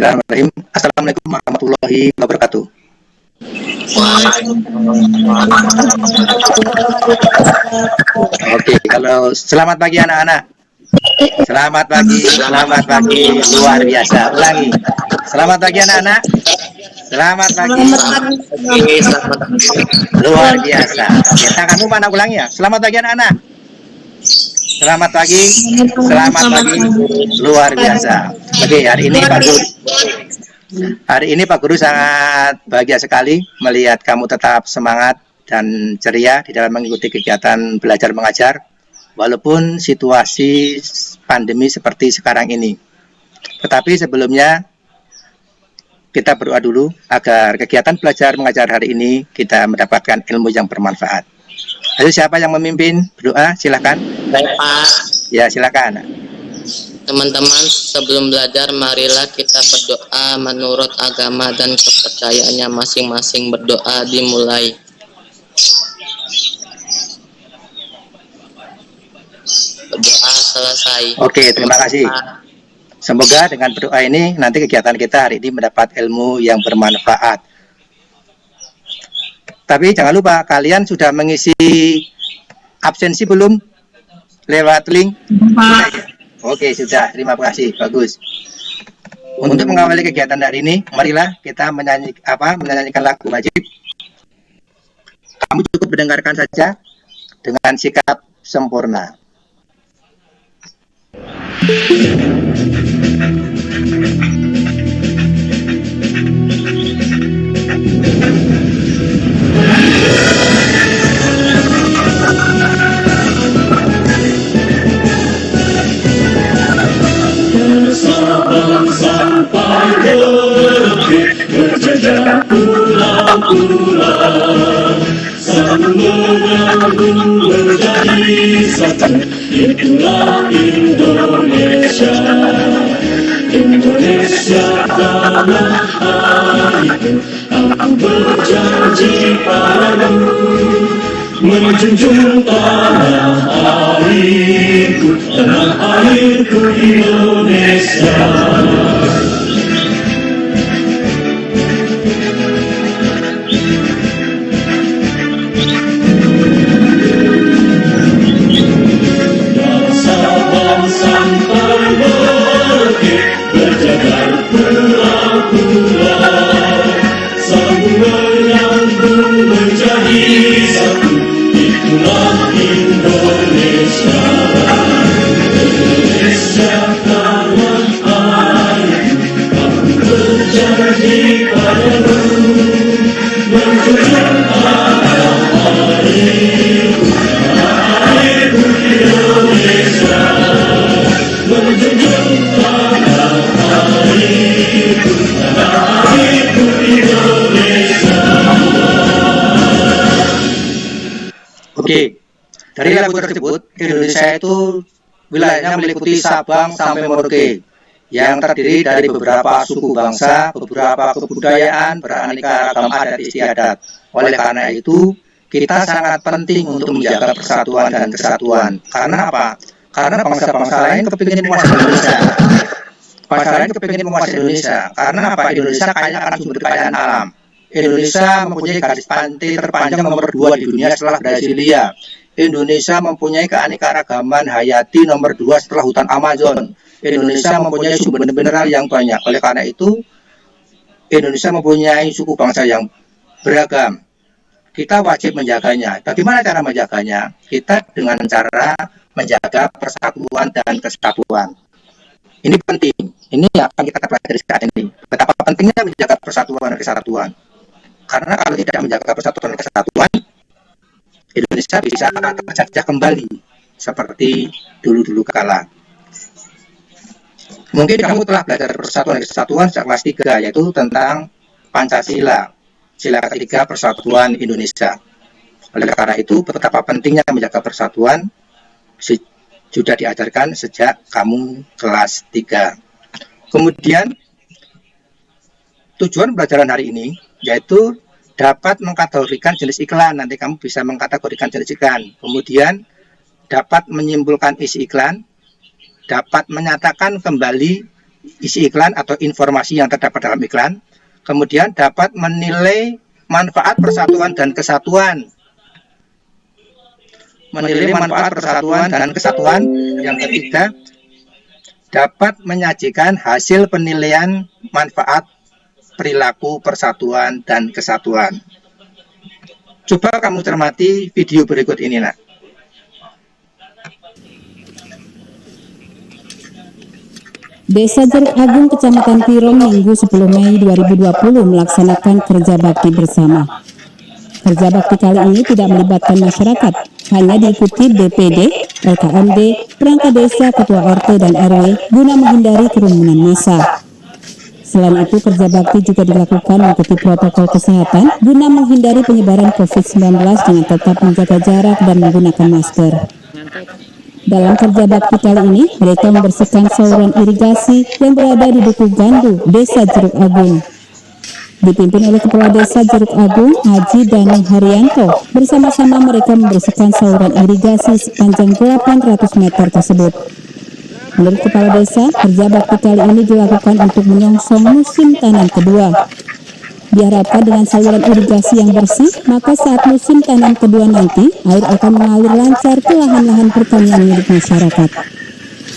Bismillahirrahmanirrahim. Assalamualaikum warahmatullahi wabarakatuh. Oke, kalau selamat pagi anak-anak. Selamat pagi, luar biasa. Ulangi. Selamat pagi anak-anak. Selamat pagi. Luar biasa. Oke, tanganmu mana ulangi ya? Selamat pagi anak-anak. Selamat pagi. Luar biasa. Oke, hari ini Pak Guru sangat bahagia sekali melihat kamu tetap semangat dan ceria di dalam mengikuti kegiatan belajar mengajar walaupun situasi pandemi seperti sekarang ini. Tetapi sebelumnya kita berdoa dulu agar kegiatan belajar mengajar hari ini kita mendapatkan ilmu yang bermanfaat. Ayo, siapa yang memimpin berdoa? Silakan. Baik, Pak. Ya, silakan. Teman-teman, sebelum belajar marilah kita berdoa menurut agama dan kepercayaannya masing-masing. Berdoa dimulai. Berdoa selesai. Oke, terima kasih. Semoga dengan berdoa ini nanti kegiatan kita hari ini mendapat ilmu yang bermanfaat. Tapi jangan lupa, kalian sudah mengisi absensi belum? Lewat link? Oke, sudah. Terima kasih. Bagus. Untuk mengawali kegiatan hari ini, marilah kita menyanyikan lagu wajib. Kamu cukup mendengarkan saja dengan sikap sempurna. Sampai detik berjejak pulang-pulang, saling menyambung menjadi satu. Itulah Indonesia, Indonesia tanah airku. Aku berjanji padamu menjunjung tanah airku, tanah airku Indonesia. Bangsa-bangsa sampai bangkit berjagar pulau-pulau, sambung menyambung menjadi satu. Itulah Indonesia, Indonesia tanah airku. Aku berjanji padamu menjunjung tanah airku, tanah airku Indonesia, menjunjung tanah airku, tanah airku Indonesia. Oke, dari lagu tersebut, Indonesia itu wilayahnya meliputi Sabang sampai Merauke yang terdiri dari beberapa suku bangsa, beberapa kebudayaan, beraneka ragam adat istiadat. Oleh karena itu, kita sangat penting untuk menjaga persatuan dan kesatuan. Karena apa? Karena bangsa-bangsa lain kepingin menguasai Indonesia. Bangsa lain kepingin menguasai Indonesia. Karena apa? Indonesia kaya akan sumber kekayaan alam. Indonesia mempunyai garis pantai terpanjang nomor 2 di dunia setelah Brasilia. Indonesia mempunyai keanekaragaman hayati nomor 2 setelah hutan Amazon. Indonesia mempunyai sumber mineral yang banyak. Oleh karena itu, Indonesia mempunyai suku bangsa yang beragam. Kita wajib menjaganya. Bagaimana cara menjaganya? Kita dengan cara menjaga persatuan dan kesatuan. Ini penting. Ini akan kita pelajari saat ini. Betapa pentingnya menjaga persatuan dan kesatuan. Karena kalau tidak menjaga persatuan dan kesatuan, Indonesia bisa terjajah kembali seperti dulu-dulu kala. Mungkin kamu telah belajar persatuan dan kesatuan sejak kelas 3, yaitu tentang Pancasila, sila ketiga Persatuan Indonesia. Oleh karena itu, betapa pentingnya menjaga persatuan sudah diajarkan sejak kamu kelas 3. Kemudian, tujuan pelajaran hari ini yaitu dapat mengkategorikan jenis iklan. Nanti kamu bisa mengkategorikan jenis iklan. Kemudian dapat menyimpulkan isi iklan, dapat menyatakan kembali isi iklan atau informasi yang terdapat dalam iklan. Kemudian dapat menilai manfaat persatuan dan kesatuan. Menilai manfaat persatuan dan kesatuan. Yang ketiga, dapat menyajikan hasil penilaian manfaat perilaku persatuan dan kesatuan. Coba kamu cermati video berikut ini, nak. Desa Jeruk Agung, Kecamatan Pirong, Minggu 10 Mei 2020 melaksanakan kerja bakti bersama. Kerja bakti kali ini tidak melibatkan masyarakat, hanya diikuti DPD, LKMD, perangkat desa, ketua RT dan RW guna menghindari kerumunan massa. Selain itu, kerja bakti juga dilakukan mengikuti protokol kesehatan guna menghindari penyebaran COVID-19 dengan tetap menjaga jarak dan menggunakan masker. Dalam kerja bakti kali ini, mereka membersihkan saluran irigasi yang berada di Duku Gandu, Desa Jeruk Agung. Dipimpin oleh Kepala Desa Jeruk Agung, Haji Dani Haryanto. Bersama-sama mereka membersihkan saluran irigasi sepanjang 800 meter tersebut. Menurut Kepala Desa, kerja bakti kali ini dilakukan untuk menyongsong musim tanam kedua. Diharapkan dengan saluran irigasi yang bersih, maka saat musim tanam kedua nanti, air akan mengalir lancar ke lahan-lahan pertanian milik masyarakat.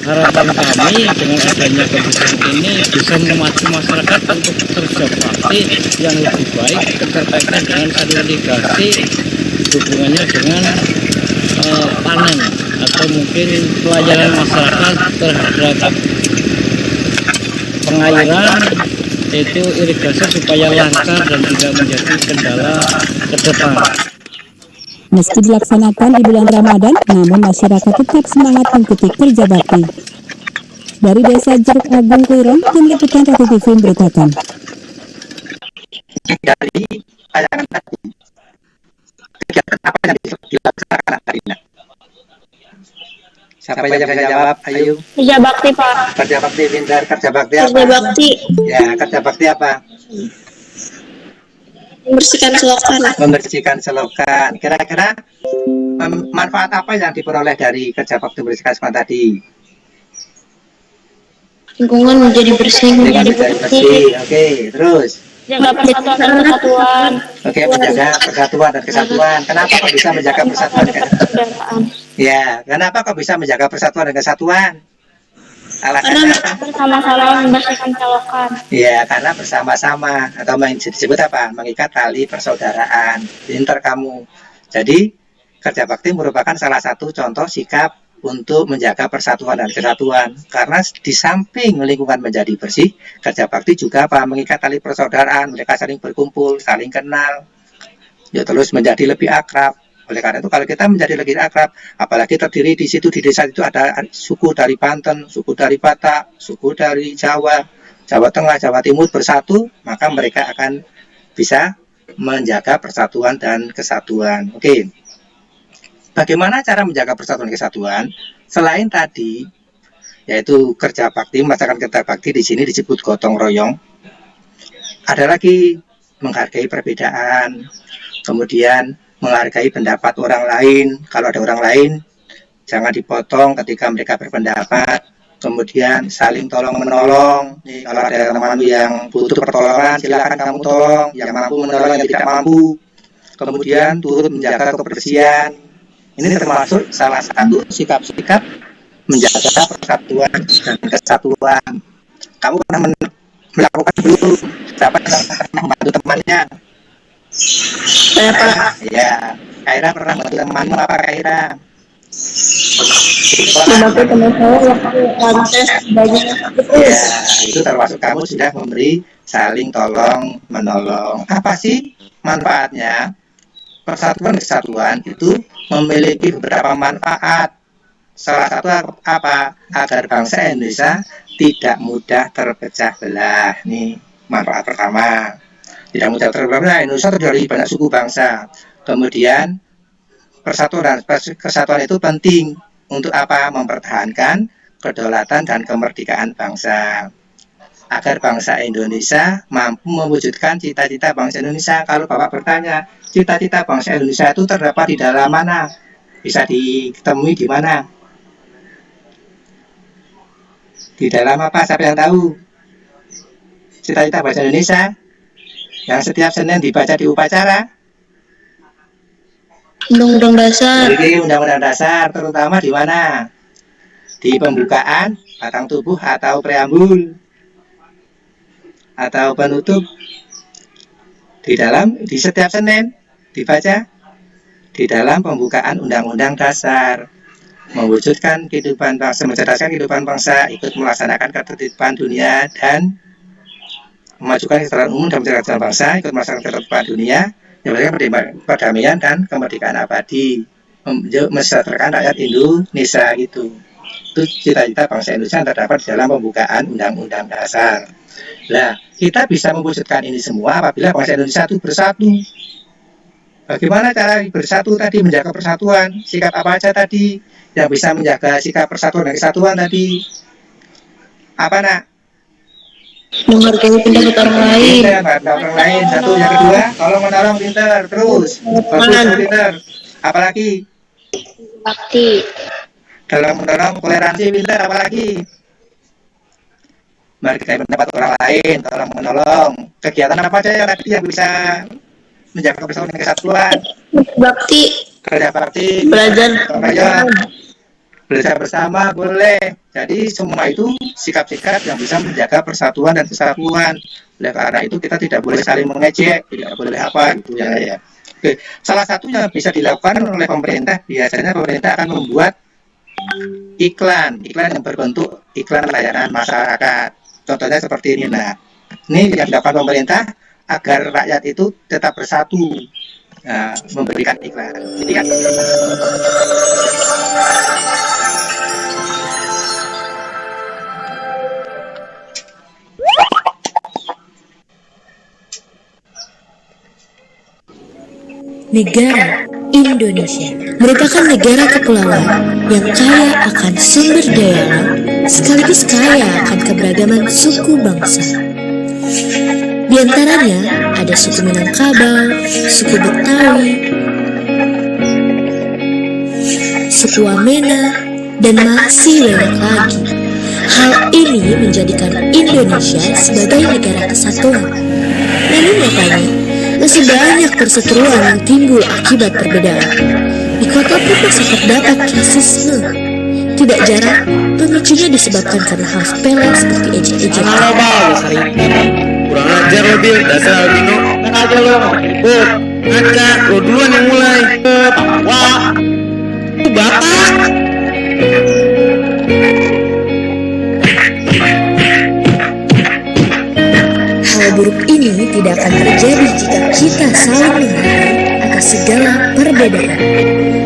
Harapan kami dengan adanya kebijakan ini bisa memacu masyarakat untuk kerja bakti yang lebih baik berkaitan dengan saluran irigasi, hubungannya dengan panen atau mungkin pelayanan masyarakat terhadap pengairan, yaitu irigasi supaya lancar dan tidak menjadi kendala ke depan. Meski dilaksanakan di bulan Ramadan, namun masyarakat tetap semangat mengikuti kerja bakti. Dari Desa Jeruk Agung Pirong, tim liputan Ratu TV memberitakan. Dari tayangan tadi, kegiatan apa yang dilaksanakan hari ini? Siapa yang bisa jawab? Ayo. Kerja bakti, Pak. Kerja bakti, pintar. Kerja bakti apa? Kerja bakti Ya, kerja bakti apa? membersihkan selokan. Membersihkan selokan. Kira-kira manfaat apa yang diperoleh dari kerja bakti membersihkan selokan tadi? Lingkungan menjadi bersih, Dengan menjadi menjadi bersih. bersih. Oke, terus. Jaga persatuan dan kesatuan. Oke, menjaga persatuan dan kesatuan. Kenapa kok bisa menjaga persatuan dan kesatuan? Ya, kenapa kok bisa menjaga persatuan dan kesatuan? Alasannya apa? Bersama-sama membersihkan selokan. Ya, karena bersama-sama atau disebut apa? Mengikat tali persaudaraan. Pintar kamu. Jadi, kerja bakti merupakan salah satu contoh sikap untuk menjaga persatuan dan kesatuan. Karena di samping lingkungan menjadi bersih, kerja bakti juga apa? Mengikat tali persaudaraan. Mereka saling berkumpul, saling kenal. Ya, terus menjadi lebih akrab. Oleh karena itu, kalau kita menjadi lebih akrab, apalagi terdiri di situ, di desa itu ada suku dari Banten, suku dari Batak, suku dari Jawa, Jawa Tengah, Jawa Timur bersatu, maka mereka akan bisa menjaga persatuan dan kesatuan. Oke. Bagaimana cara menjaga persatuan dan kesatuan? Selain tadi, yaitu kerja bakti, melaksanakan kerja bakti di sini disebut gotong royong. Ada lagi menghargai perbedaan, kemudian menghargai pendapat orang lain. Kalau ada orang lain, jangan dipotong ketika mereka berpendapat. Kemudian saling tolong menolong. Nih, kalau ada teman yang butuh pertolongan, silakan kamu tolong. Yang mampu menolong yang tidak mampu. Kemudian turut menjaga kebersihan. Ini termasuk salah satu sikap-sikap menjaga persatuan dan kesatuan. Kamu pernah melakukan dulu? Siapa yang pernah membantu temannya? Saya, Pak. Ya, Kaira pernah bantu temanmu apa Kaira? Sebagai teman saya waktu kontes banyak. Ya, itu termasuk kamu sudah memberi saling tolong menolong. Apa sih manfaatnya? Persatuan kesatuan itu memiliki beberapa manfaat. Salah satu apa? Agar bangsa Indonesia tidak mudah terpecah belah. Nih, manfaat pertama. Tidak mudah terpecah belah. Indonesia terdiri dari banyak suku bangsa. Kemudian persatuan dan kesatuan itu penting untuk apa? Mempertahankan kedaulatan dan kemerdekaan bangsa. Agar bangsa Indonesia mampu mewujudkan cita-cita bangsa Indonesia. Kalau Bapak bertanya, cita-cita bangsa Indonesia itu terdapat di dalam mana? Bisa ditemui di mana? Di dalam apa? Siapa yang tahu? Cita-cita bahasa Indonesia yang setiap Senin dibaca di upacara. Undang-undang dasar. Oke, Undang-Undang Dasar, terutama di mana? Di pembukaan, batang tubuh atau preambul, atau penutup. Di setiap Senin dibaca di dalam pembukaan Undang-Undang Dasar, mewujudkan kehidupan bangsa, mencerdaskan kehidupan bangsa, ikut melaksanakan ketertiban dunia dan memajukan kesejahteraan umum dan mencerdaskan bangsa, ikut melaksanakan ketertiban dunia, menyebabkan perdamaian dan kemerdekaan abadi, mensejahterakan rakyat Indonesia gitu. Itu cita-cita bangsa Indonesia yang terdapat di dalam pembukaan Undang-Undang Dasar. Nah, kita bisa mewujudkan ini semua apabila bangsa Indonesia itu bersatu. Bagaimana cara bersatu tadi, menjaga persatuan? Sikap apa aja tadi yang bisa menjaga sikap persatuan dan kesatuan tadi? Apa nak? Menghargai pendapat orang lain. Pintar, orang lain. Satu, yang kedua, tolong menolong, pintar. Terus, bagus, pintar. Apalagi? Bakti. Dalam menolong, toleransi, pintar. Apalagi? Menghargai pendapat orang lain, tolong menolong. Kegiatan apa aja yang tadi yang bisa menjaga persatuan dan kesatuan? Bakti. Kerja bakti, belajar bersama boleh. Jadi semua itu sikap-sikap yang bisa menjaga persatuan dan kesatuan. Oleh karena itu kita tidak boleh saling mengejek, tidak boleh apa gitu ya. Oke, salah satu yang bisa dilakukan oleh pemerintah, biasanya pemerintah akan membuat iklan yang berbentuk iklan layanan masyarakat. Contohnya seperti ini. Nah, ini yang dilakukan pemerintah agar rakyat itu tetap bersatu. Nah, memberikan iklan. Jadi kan Negara Indonesia merupakan negara kepulauan yang kaya akan sumber daya alam sekaligus kaya akan keberagaman suku bangsa. Di antaranya ada suku Minangkabau, suku Betawi, suku Wamena, dan masih banyak lagi. Hal ini menjadikan Indonesia sebagai negara kesatuan. Namun nyatanya, masih banyak perseteruan yang timbul akibat perbedaan. Di kota pun masih terdapat rasisme. Tidak jarang, pemicunya disebabkan karena hal sepele seperti ejek-ejek. Kurang ajar lo Bil, dasar albino. Kan aja lo. Ngaca, lo duluan yang mulai. Wah, bapak. Hal buruk ini tidak akan terjadi jika kita saling menghargai atas segala perbedaan.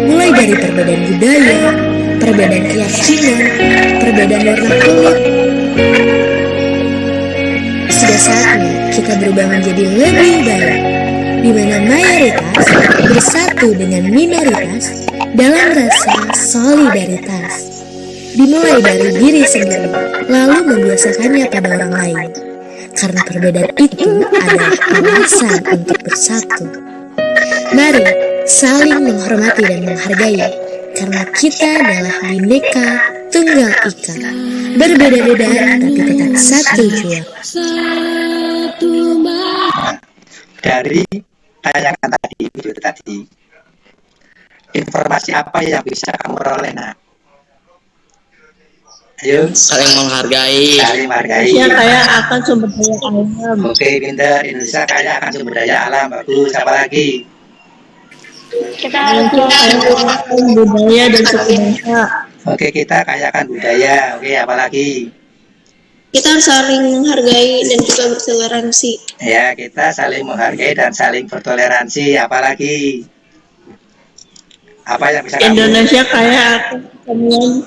Mulai dari perbedaan budaya, perbedaan keyakinan, perbedaan warna kulit. Sudah saatnya kita berubah menjadi lebih baik, di mana mayoritas bersatu dengan minoritas dalam rasa solidaritas. Dimulai dari diri sendiri, lalu membiasakannya pada orang lain. Karena perbedaan itu adalah alasan untuk bersatu. Mari saling menghormati dan menghargai, karena kita adalah Bhinneka Tunggal Ika. Berbeda-beda tapi tetap satu jua. dari tayangan tadi, video tadi, informasi apa yang bisa kamu peroleh nak? Ayo, Saling menghargai. saling menghargai. Indonesia kaya akan sumber daya alam. Oke, pintar. Indonesia kaya akan sumber daya alam. Bagus. Apa lagi? Kita harus menghargai budaya dan suku bangsa. Oke, kita kaya akan budaya. Oke, apa lagi? Kita harus saling menghargai dan juga bertoleransi. Ya, kita saling menghargai dan saling bertoleransi. Apa lagi? Apa yang bisa kamu? Indonesia kaya akan kesenian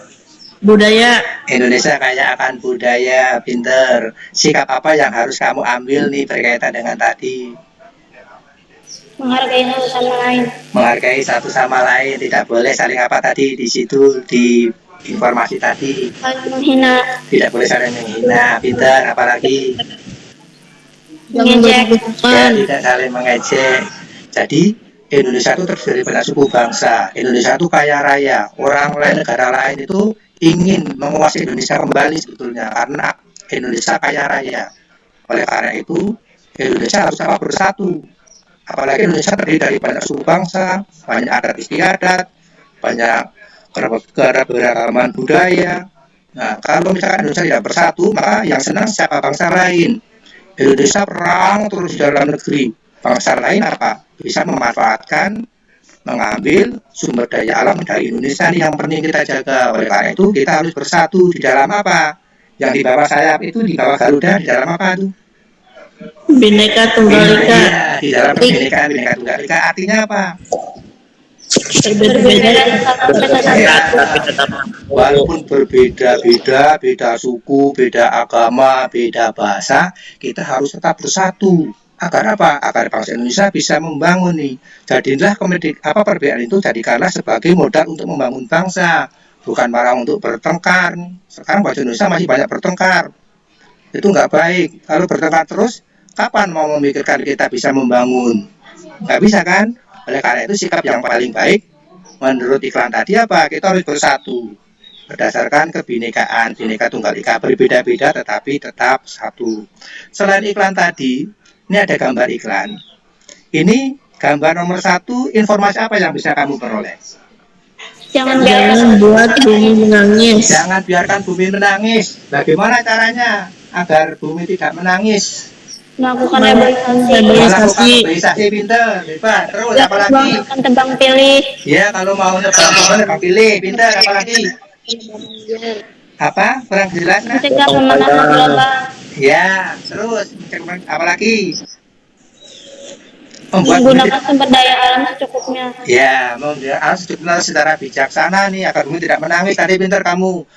budaya. Indonesia kaya akan budaya. Pinter. Sikap apa yang harus kamu ambil nih berkaitan dengan tadi? Menghargai satu sama lain. Menghargai satu sama lain. Tidak boleh saling apa tadi di situ di informasi tadi. Saling menghina. Tidak boleh saling menghina. Pinter. Apalagi? Mengejek. Ya, tidak saling mengejek. Jadi Indonesia itu terdiri dari banyak suku bangsa. Indonesia itu kaya raya. Orang lain, negara lain itu ingin menguasai Indonesia kembali sebetulnya, karena Indonesia kaya raya. Oleh karena itu Indonesia harus apa? Bersatu. Apalagi Indonesia terdiri dari banyak suku bangsa, banyak adat istiadat, banyak keberagaman budaya. Nah, kalau misalkan Indonesia tidak bersatu, maka yang senang siapa? Bangsa lain. Indonesia perang terus di dalam negeri. Bangsa lain apa? Bisa memanfaatkan, mengambil sumber daya alam dari Indonesia nih yang penting kita jaga. Oleh karena itu kita harus bersatu di dalam apa? Yang di bawah sayap itu, di bawah Garuda, di dalam apa tuh? Bineka Tunggal Ika. Iya, di dalam kebinekaan, Bineka Tunggal Ika. Artinya apa? Berbeda Ya, walaupun berbeda-beda, beda suku, beda agama, beda bahasa, kita harus tetap bersatu. Agar apa? Agar bangsa Indonesia bisa membangun nih. Jadilah perbedaan itu jadikanlah sebagai modal untuk membangun bangsa, bukan malah untuk bertengkar. Sekarang bangsa Indonesia masih banyak bertengkar. Itu nggak baik. Kalau bertengkar terus, kapan mau memikirkan kita bisa membangun? Nggak bisa kan? Oleh karena itu sikap yang paling baik menurut iklan tadi apa? Kita harus bersatu berdasarkan kebinekaan, Bineka Tunggal Ika, berbeda-beda tetapi tetap satu. Selain iklan tadi, ini ada gambar iklan. Ini gambar nomor 1, informasi apa yang bisa kamu peroleh? Jangan buat bumi menangis. Jangan biarkan bumi menangis. Bagaimana caranya agar bumi tidak menangis? Melakukan Melakukan reboisasi, pinter, hebat. Terus apa lagi? tebang pilih. Ya, kalau mau tebang pilih, pinter. Apa lagi? Apa? Kurang jelas nah? Mencegah pemanasan global. Ya, terus apa lagi? Membuat Menggunakan sumber daya alam secukupnya. ya, menggunakan secukupnya secara bijaksana nih agar bumi tidak menangis. Tadi pinter kamu.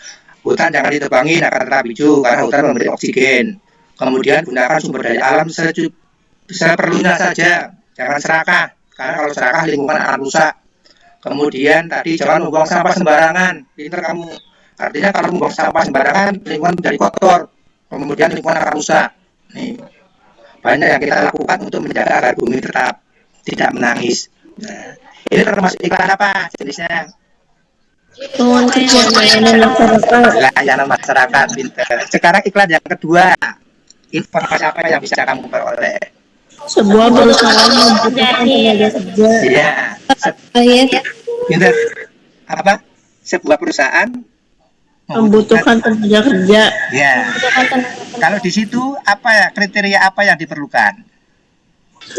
Hutan jangan ditebangin akan tetap hijau karena hutan memberi oksigen. Kemudian gunakan sumber daya alam seperlunya saja, jangan serakah, karena kalau serakah lingkungan akan rusak. Kemudian tadi jangan membuang sampah sembarangan, pinter kamu. Artinya kalau membuang sampah sembarangan, lingkungan menjadi kotor, kemudian lingkungan akan rusak. Nih, banyak yang kita lakukan untuk menjaga agar bumi tetap tidak menangis. Nah, ini termasuk iklan apa jenisnya? Lingkungan kerja layanan masyarakat. Layanan masyarakat, pinter. Sekarang iklan yang kedua. Informasi apa yang bisa kamu peroleh? Sebuah perusahaan membutuhkan tenaga kerja. Iya. Ayat Pinter. Apa? Sebuah perusahaan membutuhkan tenaga kerja. Ya. Kalau di situ apa ya kriteria apa yang diperlukan?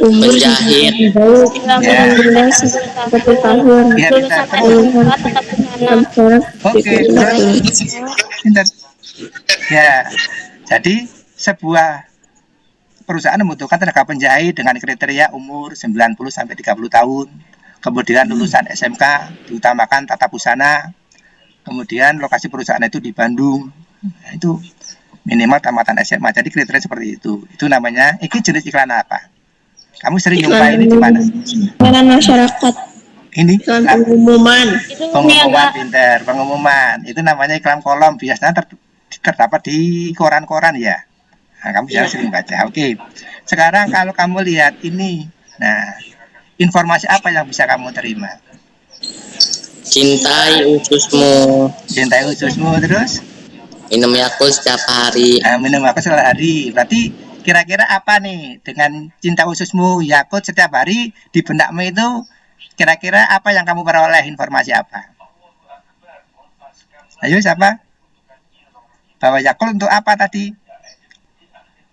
Umur Penjahit. Ya. 1 tahun. Ya, pintar. Oke. Pinter. Ya. Jadi sebuah perusahaan membutuhkan tenaga penjahit dengan kriteria umur 90 sampai 30 tahun. Kemudian lulusan SMK, diutamakan tata busana. Kemudian lokasi perusahaan itu di Bandung. Nah, itu minimal tamatan SMA. Jadi kriteria seperti itu. Itu namanya, ini jenis iklan apa? Kamu sering jumpa ini di mana? Layanan masyarakat. Ini Iklan pengumuman. pengumuman, pinter, pengumuman. Itu namanya iklan kolom. Biasanya terdapat di koran-koran ya. Nah, kamu bisa sering baca. Oke. Sekarang kalau kamu lihat ini, nah, informasi apa yang bisa kamu terima? Cintai ususmu. Cintai ususmu terus? Minum Yakult setiap hari. Nah, minum Yakult setiap hari. Berarti kira-kira apa nih dengan cinta ususmu Yakult setiap hari di benakmu itu? Kira-kira apa yang kamu peroleh, informasi apa? Ayo siapa? Bawa Yakult untuk apa tadi?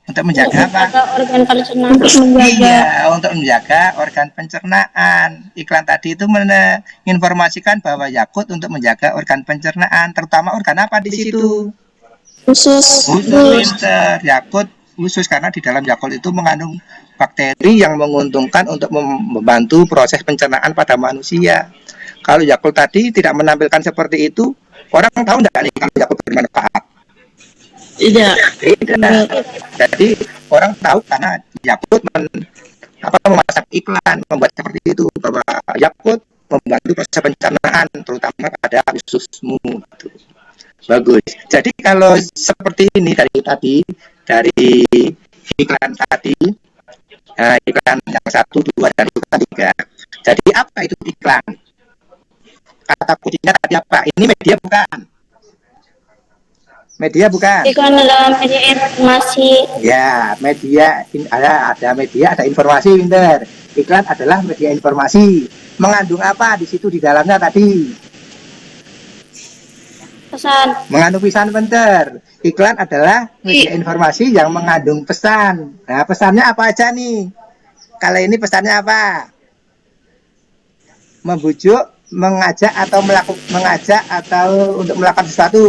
Untuk menjaga apa? Organ pencernaan. Iya, untuk menjaga organ pencernaan. Iklan tadi itu menginformasikan bahwa Yakult untuk menjaga organ pencernaan, terutama organ apa di situ? Usus. Pinter. Yakult khusus karena di dalam Yakult itu mengandung bakteri yang menguntungkan untuk membantu proses pencernaan pada manusia. Kalau Yakult tadi tidak menampilkan seperti itu, orang tahu enggak nih kalau Yakult bermanfaat? Tidak. Jadi orang tahu karena Yakult memasang iklan membuat seperti itu bahwa Yakult membantu proses pencernaan terutama pada ususmu. Bagus. Jadi kalau seperti ini dari iklan tadi, iklan yang 1, 2, dan 3. Jadi apa itu iklan? Kata kuncinya tadi apa? Ini media bukan? Media bukan? Iklan adalah media informasi. Ya, media ada media, ada informasi, pinter. Iklan adalah media informasi. Mengandung apa di situ di dalamnya tadi? Pesan. Mengandung pesan, pinter. Iklan adalah media informasi yang mengandung pesan. Nah, pesannya apa aja nih? Kalau ini pesannya apa? Membujuk, mengajak atau untuk melakukan sesuatu.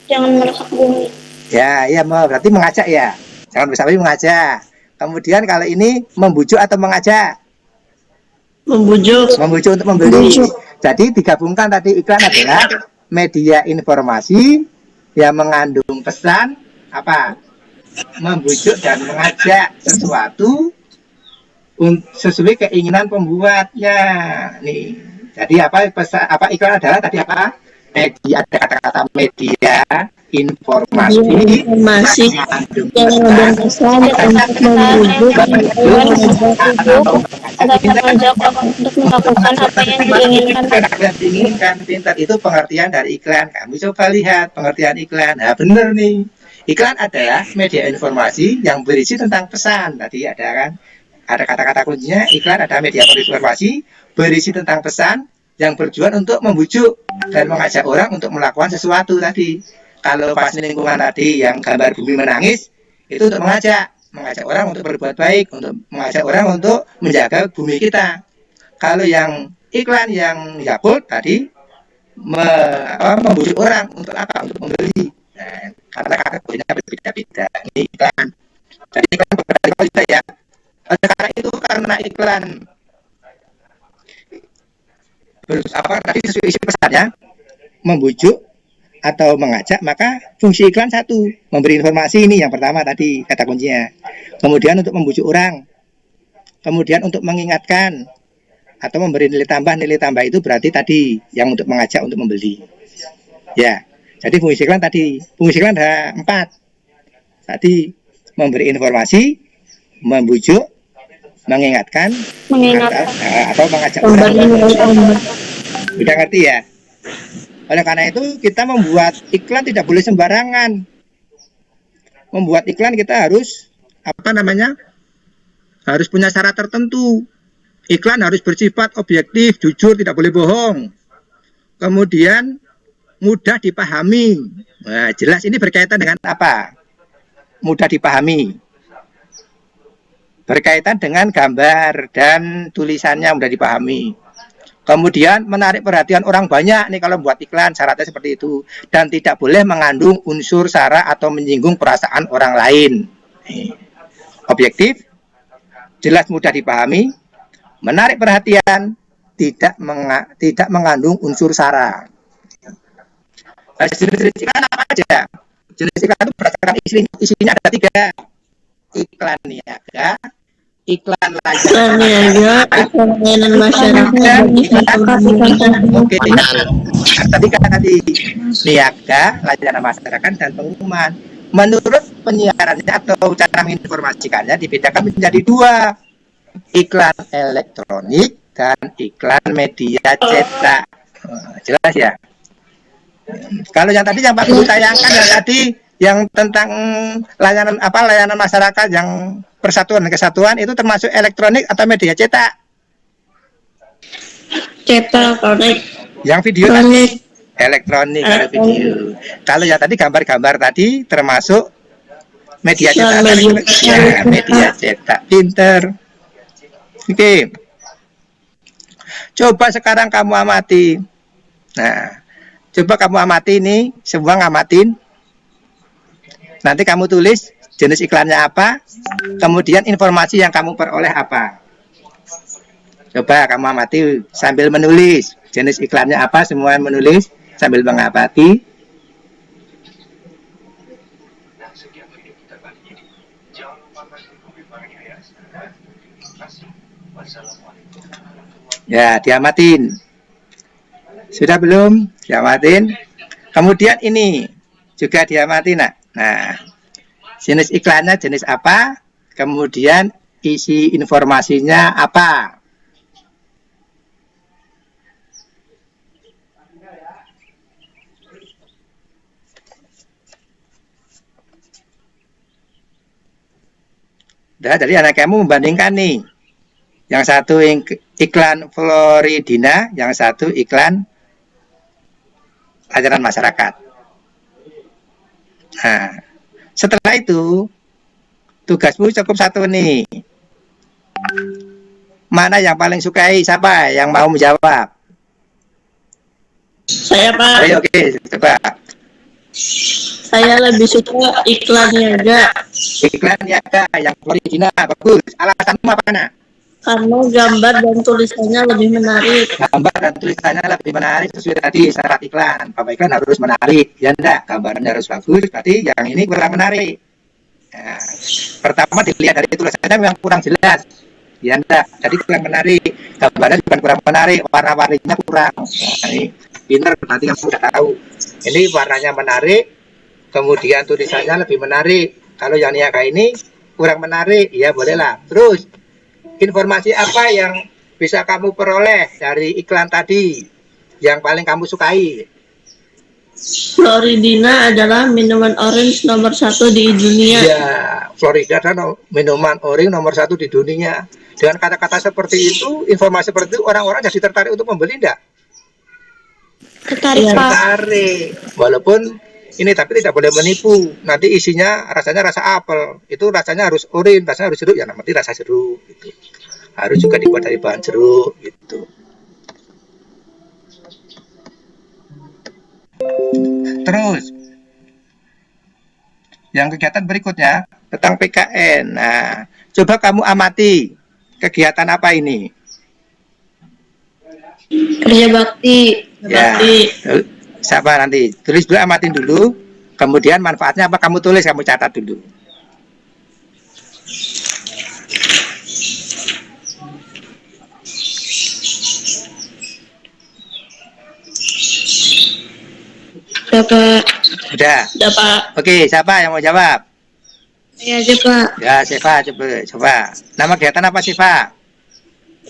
Jangan merusak bumi. Ya, iya, berarti mengajak ya. Jangan sampai mengajak. Kemudian kalau ini membujuk atau mengajak? Membujuk. Membujuk untuk membeli. Jadi digabungkan tadi, iklan adalah media informasi yang mengandung pesan apa? Membujuk dan mengajak sesuatu sesuai keinginan pembuatnya. Nih. Jadi apa iklan adalah tadi apa? Media, ada kata-kata media informasi yang mengandung pesan untuk membujuk atau mengajak orang untuk melakukan apa yang diinginkan. Pintar itu pengertian dari iklan. Kamu coba lihat pengertian iklan. Nah, bener nih. Iklan adalah media informasi yang berisi tentang pesan. Tadi ada kan? Ada kata-kata kuncinya, iklan ada media informasi berisi tentang pesan yang bertujuan untuk membujuk dan mengajak orang untuk melakukan sesuatu tadi. Kalau pas lingkungan tadi yang gambar bumi menangis, itu untuk mengajak orang untuk berbuat baik, untuk mengajak orang untuk menjaga bumi kita. Kalau yang iklan yang Yakult tadi membujuk orang untuk apa? Untuk membeli. Nah, karena kategorinya berbeda-beda. Ini iklan. Jadi iklan berbeda juga ya. Oleh karena itu, karena iklan tadi sesuai isi pesannya membujuk atau mengajak, maka fungsi iklan satu, memberi informasi, ini yang pertama tadi kata kuncinya. Kemudian untuk membujuk orang, kemudian untuk mengingatkan atau memberi nilai tambah itu berarti tadi yang untuk mengajak untuk membeli. Ya, jadi fungsi iklan ada 4. Tadi memberi informasi, membujuk, mengingatkan atau mengajak orang. Udah ngerti ya? Oleh karena itu kita membuat iklan tidak boleh sembarangan. Membuat iklan kita harus harus punya syarat tertentu. Iklan harus bersifat objektif, jujur, tidak boleh bohong. Kemudian mudah dipahami. Nah, jelas ini berkaitan dengan apa? Mudah dipahami. Berkaitan dengan gambar dan tulisannya mudah dipahami. Kemudian menarik perhatian orang banyak nih kalau buat iklan, syaratnya seperti itu. Dan tidak boleh mengandung unsur sara atau menyinggung perasaan orang lain. Objektif, jelas mudah dipahami, menarik perhatian, tidak mengandung unsur sara. Jenis iklan apa aja? Jenis iklan itu berdasarkan isinya ada 3. Iklan niaga, iklan iklan layanan masyarakat. Oke, tadi niaga, layanan masyarakat dan pengumuman. Menurut penyiarannya atau cara menginformasikannya dibedakan menjadi 2, iklan elektronik dan iklan media cetak. Jelas ya? Kalau yang tadi yang Pak Guru tayangkan yang tadi yang tentang layanan masyarakat yang persatuan dan kesatuan itu termasuk elektronik atau media cetak? Cetak elektronik. Yang video elektronik atau video. Kalau yang tadi gambar-gambar tadi termasuk media cetak. Ya, media cetak. Pinter. Oke. Coba sekarang kamu amati. Nah, coba kamu amati ini, semua ngamatin. Nanti kamu tulis jenis iklannya apa, kemudian informasi yang kamu peroleh apa. Coba kamu amati sambil menulis jenis iklannya apa, semua menulis sambil mengamati. Ya, diamatin. Sudah belum? Diamatin. Kemudian ini juga diamatin, nak. Nah, jenis iklannya jenis apa, kemudian isi informasinya apa. Ya, jadi anak kamu membandingkan nih. Yang satu iklan Floridina, yang satu iklan ajaran masyarakat. Nah, setelah itu tugasmu cukup satu nih. Mana yang paling sukai? Siapa yang mau menjawab? Saya, Pak. Ayo, oke, coba. Saya lebih suka iklan niaga Iklan niaga yang Floridina bagus. Alasanmu apa, Nak? karena gambar dan tulisannya lebih menarik. Gambar dan tulisannya lebih menarik sesuai tadi syarat iklan. Bapak iklan harus menarik, ya enggak? Gambarnya harus bagus, berarti yang ini kurang menarik. Nah, pertama dilihat dari tulisannya memang kurang jelas, ya enggak? Jadi kurang menarik. Gambarnya bukan kurang menarik, warna-warninya kurang. Nah, ini pinter, nanti kamu sudah tahu. Ini warnanya menarik, kemudian tulisannya lebih menarik. Kalau yang niaga ini kurang menarik, ya bolehlah. Terus informasi apa yang bisa kamu peroleh dari iklan tadi yang paling kamu sukai? Floridina adalah minuman orange nomor 1 di dunia. Ya, Florida adalah minuman orange nomor 1 di dunia. Dengan kata-kata seperti itu, informasi seperti itu, orang-orang jadi tertarik untuk membeli, enggak? Tertarik, Pak. Tertarik. Walaupun ini tapi tidak boleh menipu. Nanti isinya rasanya rasa apel. Itu rasanya harus orange, rasanya harus jeruk. Ya nanti rasa jeruk gitu. Harus juga dibuat dari bahan jeruk gitu. Terus yang kegiatan berikutnya tentang PKN. Nah, coba kamu amati kegiatan apa ini? Kerja bakti. Ya, siapa nanti? Tulis dulu, amatin dulu. Kemudian manfaatnya apa kamu tulis, kamu catat dulu. Dapat. Sudah. Dapat. Oke, siapa yang mau jawab? Saya aja, Pak. Ya, Siva, coba. Nama kegiatan apa, Siva?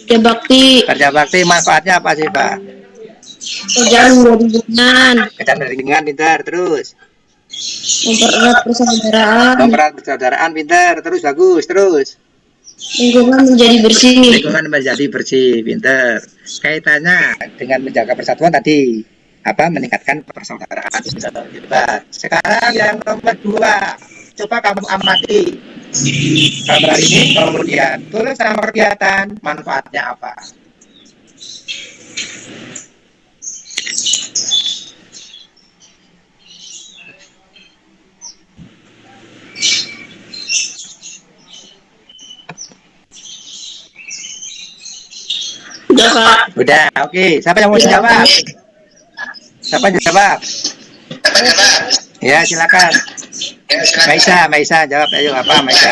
Kerja bakti. Kerja bakti, manfaatnya apa, Siva? Kerjaan berhubungan. Kerjaan ringan, pintar, terus. Mempererat persaudaraan. Mempererat persaudaraan, pintar, terus bagus, terus. Lingkungan menjadi bersih. Lingkungan menjadi bersih, pintar. Kaitannya dengan menjaga persatuan tadi, apa? Meningkatkan persaudaraan. Sekarang yang nomor 2. Coba kamu amati gambar ini, kemudian tulis nama kegiatan, manfaatnya apa. Udah, Pak. Udah, oke. Siapa yang mau jawab? Siapa yang jawab? Ya, silakan. Maisa, jawab ayo apa Maisa?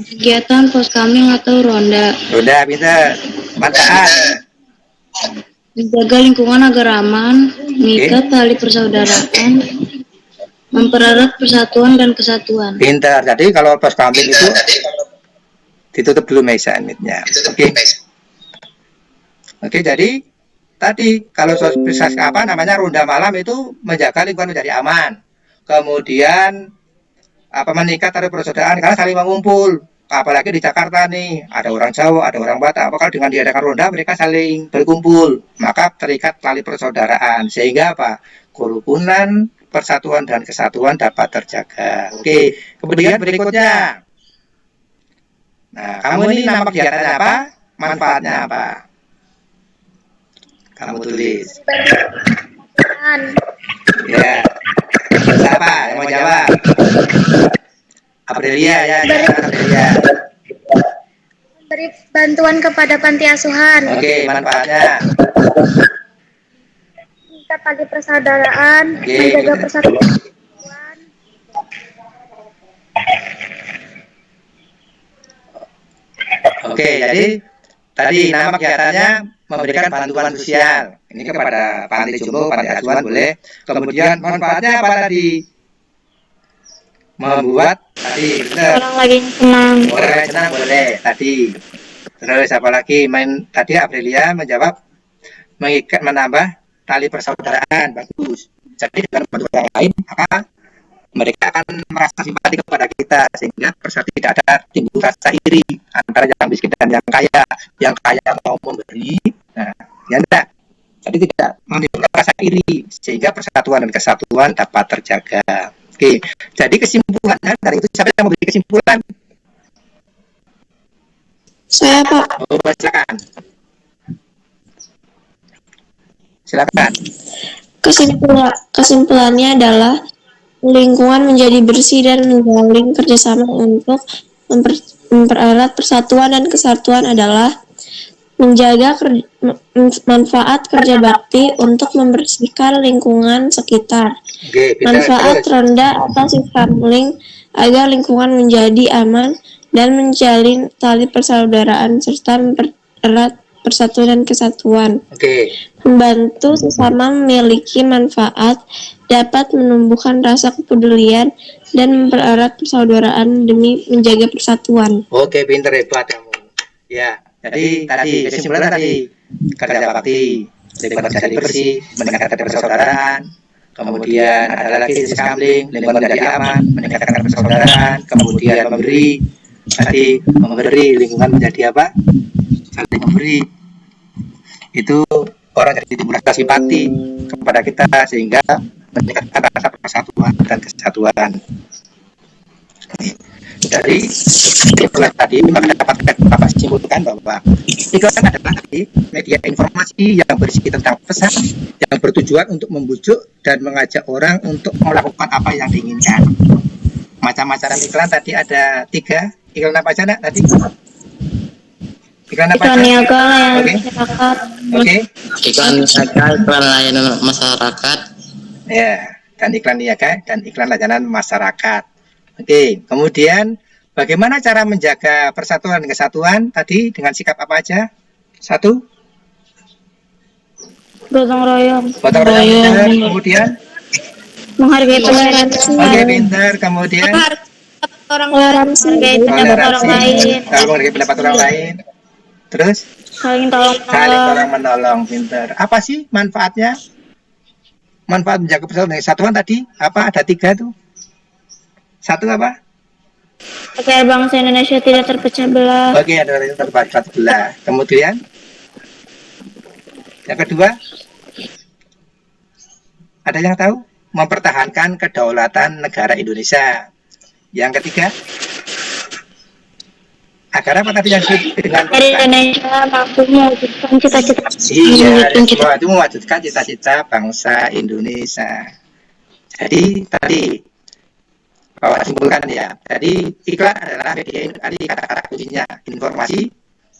Kegiatan poskaming atau ronda. Udah, pintar. Manfaat. Menjaga lingkungan agar aman, mengikat tali persaudaraan, mempererat persatuan dan kesatuan. Pintar. Jadi kalau poskaming itu ditutup dulu Maisa unitnya. Oke. Oke, jadi tadi kalau apa namanya ronda malam itu menjaga lingkungan menjadi aman. Kemudian apa meningkat tali persaudaraan karena saling mengumpul. Apalagi di Jakarta nih, ada orang Jawa, ada orang Batak. Apakah dengan diadakan ronda mereka saling berkumpul, maka terikat tali persaudaraan sehingga apa? Kerukunan, persatuan dan kesatuan dapat terjaga. Oke, kemudian berikutnya. Nah, kamu ini nama kegiatannya apa? Manfaatnya apa? Kamu tulis. Ya. Siapa yang mau jawab? Aprilia ya, Aprilia. Beri bantuan kepada panti asuhan. Oke, manfaatnya. Mengikat tali persaudaraan, Oke. menjaga persatuan. Oke, jadi tadi nama kegiatannya memberikan bantuan sosial. Ini kepada panti jompo, panti asuhan boleh. Kemudian manfaatnya apa tadi? Membuat tadi Orang lagi senang. orang yang senang boleh tadi. Terus apa lagi? Main tadi Aprilia menjawab mengikat menambah tali persaudaraan bagus. Jadi dengan bantuan yang lain apa? mereka akan merasa simpati kepada kita sehingga tidak ada timbul rasa iri antara yang miskin dan yang kaya mau memberi, nah ya enggak, jadi tidak menimbulkan rasa iri sehingga persatuan dan kesatuan dapat terjaga. Oke, jadi kesimpulannya dari itu siapa yang memberi kesimpulan? Saya, Pak. Oh, silakan. Kesimpulannya adalah lingkungan menjadi bersih dan menjalin kerjasama untuk mempererat persatuan dan kesatuan adalah menjaga manfaat kerja bakti untuk membersihkan lingkungan sekitar. Manfaat ronda atas sampling agar lingkungan menjadi aman dan menjalin tali persaudaraan serta mempererat persatuan dan kesatuan. Membantu sesama memiliki manfaat, dapat menumbuhkan rasa kepedulian dan mempererat persaudaraan demi menjaga persatuan. Oke, pinter, hebat kamu. Ya, jadi tadi kesimpulan tadi kerja bakti, lingkungan menjadi bersih, meningkatkan persaudaraan. Kemudian ada lagi sampling, lingkungan menjadi aman, meningkatkan persaudaraan. Kemudian memberi lingkungan menjadi apa? Saling memberi. Itu orang jadi timbul rasa simpati kepada kita sehingga meningkatkan rasa persatuan dan kesatuan. Dari iklan tadi maka dapat Bapak simpulkan bahwa iklan adalah media informasi yang berisi tentang pesan yang bertujuan untuk membujuk dan mengajak orang untuk melakukan apa yang diinginkan. Macam-macam iklan tadi ada 3. Iklan apa aja nak tadi? Iklan apa? Iklan niaga, Oke. Iklan niaga, iklan layanan masyarakat. Ya, dan iklan niaga dan iklan layanan masyarakat. Oke, kemudian bagaimana cara menjaga persatuan dan kesatuan tadi dengan sikap apa aja? 1. gotong royong, Kemudian menghargai toleransi, oke, pintar. Kemudian toleransi, menghargai pendapat orang lain, menghargai pendapat orang lain. Terus saling saling tolong tolong menolong, pintar. Apa sih manfaatnya? Manfaat menjaga persatuan dan kesatuan tadi apa? Ada 3 tuh. 1 apa? agar bangsa Indonesia tidak terpecah belah. Oke, ada yang terpecah belah. Kemudian yang kedua, ada yang tahu? Mempertahankan kedaulatan negara Indonesia. Yang ketiga, agar apa tadi yang dengan Indonesia mampu mewujudkan cita-cita. iya, itu mewujudkan cita-cita bangsa Indonesia. Jadi tadi Bapak simpulkan ya. Jadi iklan adalah media tadi kata-kata kuncinya informasi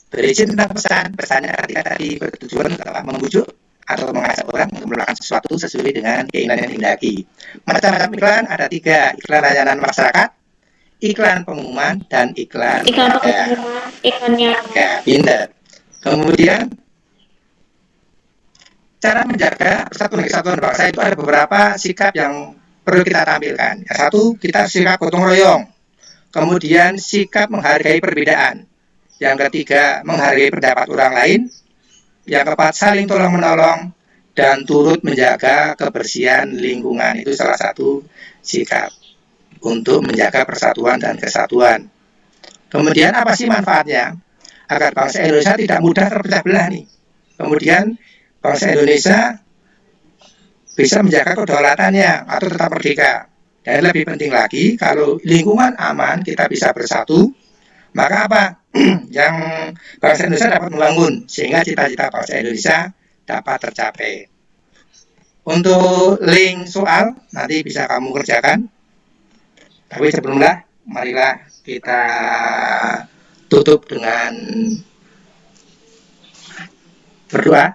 berisi tentang pesan. Pesannya tadi bertujuan membujuk atau mengajak orang untuk melakukan sesuatu sesuai dengan keinginan yang dihendaki. Macam-macam iklan ada 3, iklan layanan masyarakat, iklan pengumuman, dan iklannya. Ya, pinter. Kemudian cara menjaga persatuan kesatuan bangsa itu ada beberapa sikap yang perlu kita tampilkan. Yang 1, kita sikap gotong royong. Kemudian sikap menghargai perbedaan. Yang ketiga, menghargai pendapat orang lain. Yang keempat, saling tolong menolong dan turut menjaga kebersihan lingkungan. Itu salah satu sikap untuk menjaga persatuan dan kesatuan. Kemudian apa sih manfaatnya? Agar bangsa Indonesia tidak mudah terpecah belah nih. Kemudian bangsa Indonesia bisa menjaga kedaulatannya atau tetap merdeka. Dan lebih penting lagi, kalau lingkungan aman, kita bisa bersatu, maka apa? Yang bangsa Indonesia dapat membangun, sehingga cita-cita bangsa Indonesia dapat tercapai. Untuk link soal, nanti bisa kamu kerjakan. Tapi sebelumnya, marilah kita tutup dengan berdoa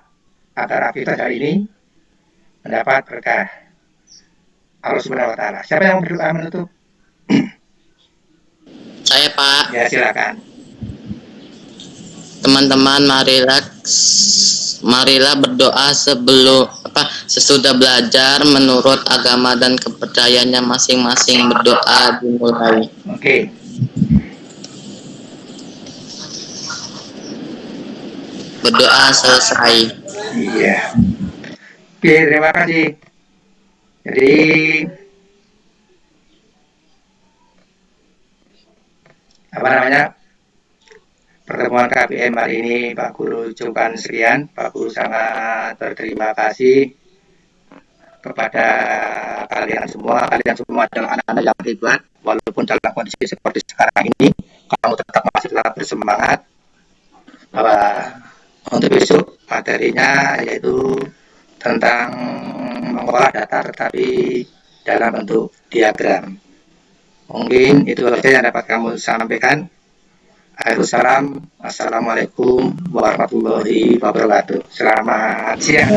agar kita hari ini mendapat berkah Allah Subhanahu wa Ta'ala. Siapa yang berdoa menutup? Saya, Pak. Ya, silakan. Teman-teman, marilah berdoa sesudah belajar menurut agama dan kepercayaannya masing-masing. Berdoa dimulai. Oke. Berdoa selesai. Iya. Oke, terima kasih. Jadi apa namanya pertemuan KBM hari ini Pak Guru ucapkan sekian. Pak Guru sangat berterima kasih kepada kalian semua. Kalian semua adalah anak-anak yang hebat. Walaupun dalam kondisi seperti sekarang ini, kamu masih tetap bersemangat. Bahwa untuk besok materinya yaitu tentang mengolah data tetapi dalam bentuk diagram. Mungkin itu saja yang dapat kamu sampaikan. Waalaikumsalam. Assalamualaikum warahmatullahi wabarakatuh. Selamat siang.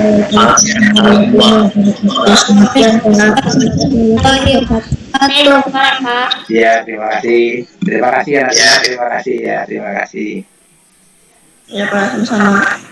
Ya, terima kasih. Terima kasih ya. Terima kasih ya. Terima kasih. Ya Pak, sama-sama.